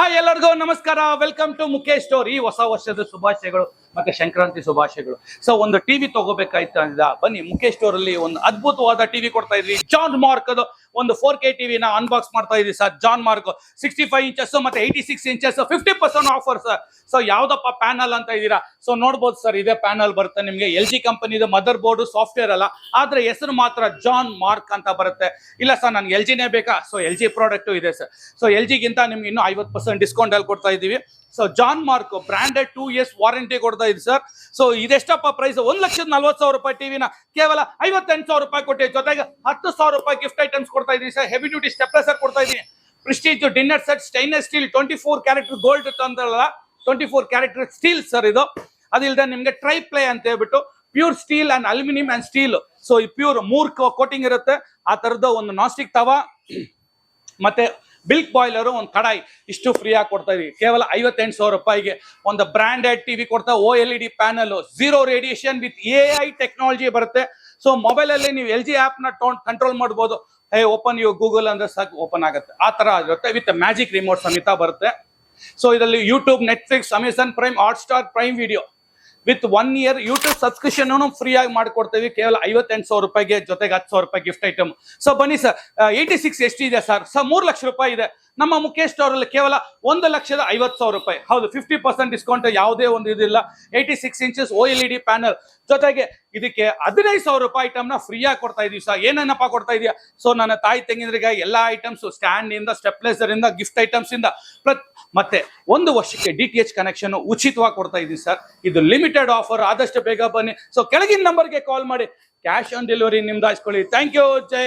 Hi ಎಲ್ಲರಿಗೂ ನಮಸ್ಕಾರ. Welcome to Mukesh store. ಈ ಹೊಸ ವರ್ಷದ ಶುಭಾಶಯಗಳು ಮತ್ತೆ ಸಂಕ್ರಾಂತಿ ಶುಭಾಶಯಗಳು. ಸೊ ಒಂದು ಟಿವಿ ತಗೋಬೇಕಾಯ್ತು ಅಂದ ಬನ್ನಿ ಮುಖೇಶ್ ಸ್ಟೋರ್ ಅಲ್ಲಿ ಒಂದು ಅದ್ಭುತವಾದ ಟಿವಿ ಕೊಡ್ತಾ ಇದ್ವಿ. ಜಾನ್ ಮಾರ್ಕ್ ಅದು ಒಂದು 4K ಟಿವಿನ ಅನ್ಬಾಕ್ಸ್ ಮಾಡ್ತಾ ಇದೀವಿ ಸರ್. ಜಾನ್ ಮಾರ್ಕ್ 65 ಇಂಚಸ್ ಮತ್ತೆ 86 ಇಂಚಸ್ 50% ಆಫರ್ ಸರ್. ಸೊ ಯಾವ್ದಪ್ಪ ಪ್ಯಾನಲ್ ಅಂತ ಇದೀರಾ? ಸೊ ನೋಡ್ಬೋದು ಸರ್, ಇದೇ ಪ್ಯಾನಲ್ ಬರುತ್ತೆ ನಿಮ್ಗೆ. LG ಕಂಪನಿದು ಮದರ್ ಬೋರ್ಡ್ ಸಾಫ್ಟ್ವೇರ್ ಅಲ್ಲ, ಆದ್ರೆ ಹೆಸರು ಮಾತ್ರ ಜಾನ್ ಮಾರ್ಕ್ ಅಂತ ಬರುತ್ತೆ. ಇಲ್ಲ ಸರ್ ನನ್ಗೆ LGನೇ ಬೇಕಾ? ಸೊ LG ಪ್ರಾಡಕ್ಟ್ ಇದೆ ಸರ್. ಸೊ LG ಗಿಂತ ನಿಮ್ಗೆ ಇನ್ನೂ 50% ಡಿಸ್ಕೌಂಟ್ ಅಲ್ಲಿ ಕೊಡ್ತಾ ಇದೀವಿ. So John Mark branded 2 years warranty ಕೊಡ್ತಾ ಇದೆ ಸರ್. So ಇದೆಷ್ಟಪ್ಪ price? 1,40,000 ರೂಪಾಯಿ ಟಿವಿನ ಕೇವಲ 58,000 ರೂಪಾಯಿ ಕೊಟ್ಟಿವಿ. ಜೊತೆಗೆ 10,000 ರೂಪಾಯಿ ಗಿಫ್ಟ್ ಐಟಮ್ಸ್ ಕೊಡ್ತಾ ಇದೀವಿ ಸರ್. ಹೆವಿ ಡ್ಯೂಟಿ ಸ್ಟೆಪ್ಲೈಸರ್ ಕೊಡ್ತಾ ಇದೀನಿ. Prestige dinner set stainless steel 24 character gold ಅಂತಲ್ಲ, 24 ಕ್ಯಾರೆಕ್ಟರ್ ಸ್ಟೀಲ್ ಸರ್ ಇದು. ಅದಿಲ್ಲದೆ ನಿಮ್ಗೆ ಟ್ರೈ ಪ್ಲೇ ಅಂತ ಹೇಳ್ಬಿಟ್ಟು pure steel and aluminium and steel. So ಈ ಪ್ಯೂರ್ 3 ಕೋಟಿಂಗ್ ಇರುತ್ತೆ. ಆ ತರದ ಒಂದು ನಾಸ್ಟಿಕ್ ತವಾ ಮತ್ತೆ ಬಿಲ್ಕ್ ಬಾಯ್ಲರ್ ಒಂದು ಕಡಾಯಿ ಇಷ್ಟು ಫ್ರೀ ಆಗಿ ಕೊಡ್ತಾ ಇದೀವಿ ಕೇವಲ 58,000 ರೂಪಾಯಿಗೆ. ಒಂದು ಬ್ರಾಂಡೆಡ್ ಟಿವಿ ಕೊಡ್ತಾ OLED panel, 0 radiation with AI technology ಬರುತ್ತೆ. ಸೊ ಮೊಬೈಲ್ ಅಲ್ಲಿ ನೀವು LG ಆಪ್ ನ ಕಂಟ್ರೋಲ್ ಮಾಡಬಹುದು. ಓಪನ್ ಯು ಗೂಗಲ್ ಅಂದ್ರೆ ಸಾಕು ಓಪನ್ ಆಗುತ್ತೆ. ಆ ತರ ಇರುತ್ತೆ. ವಿತ್ ಮ್ಯಾಜಿಕ್ ರಿಮೋಟ್ ಸಮೇತ ಬರುತ್ತೆ. ಸೊ ಇದರಲ್ಲಿ YouTube, Netflix, Amazon prime, Hotstar, prime video with 1 year YouTube subscription free ಆಗಿ ಮಾಡಿಕೊಡ್ತೀವಿ ಕೇವಲ 58,000 ರೂಪಾಯಿಗೆ. ಜೊತೆಗೆ 10,000 ರೂಪಾಯಿ ಗಿಫ್ಟ್ ಐಟಮ್. ಸೊ ಬನ್ನಿ ಸರ್. 86 ಎಷ್ಟಿದೆ ಸರ್? 3 ಲಕ್ಷ ರೂಪಾಯಿ ಇದೆ. ನಮ್ಮ ಮುಖೇಶ್ ಸ್ಟೋರ್ ಅಲ್ಲಿ ಕೇವಲ 1,50,000 ರೂಪಾಯಿ. ಹೌದು, 50% ಡಿಸ್ಕೌಂಟ್, ಯಾವುದೇ ಒಂದು ಇದಿಲ್ಲ. 86 ಇಂಚಸ್ OLED ಪ್ಯಾನಲ್ ಜೊತೆಗೆ ಇದಕ್ಕೆ 15,000 ರೂಪಾಯಿ ಐಟಮ್ ನ ಫ್ರೀ ಆಗಿ ಕೊಡ್ತಾ ಇದೀವಿ ಸರ್. ಏನೇನಪ್ಪ ಕೊಡ್ತಾ ಇದೆಯಾ? ಸೊ ನನ್ನ ತಾಯಿ ತಂಗಿದ್ರಿಗೆ ಎಲ್ಲಾ ಐಟಮ್ಸ್, ಸ್ಟ್ಯಾಂಡ್ ಇಂದ ಸ್ಟೆಪ್ಲೈಸರ್ ಇಂದ ಗಿಫ್ಟ್ ಐಟಮ್ಸ್ ಇಂದ ಮತ್ತೆ 1 ವರ್ಷಕ್ಕೆ DTH ಕನೆಕ್ಷನ್ ಉಚಿತವಾಗಿ ಕೊಡ್ತಾ ಇದೀವಿ ಸರ್. ಇದು ಲಿಮಿಟೆಡ್ ಆಫರ್. ಆದಷ್ಟು ಬೇಗ ಬನ್ನಿ. ಸೊ ಕೆಳಗಿನ ನಂಬರ್ಗೆ ಕಾಲ್ ಮಾಡಿ ಕ್ಯಾಶ್ ಆನ್ ಡೆಲಿವರಿ ನಿಮ್ದಾಯಿಸ್ಕೊಳ್ಳಿ. Thank you. ಜೈ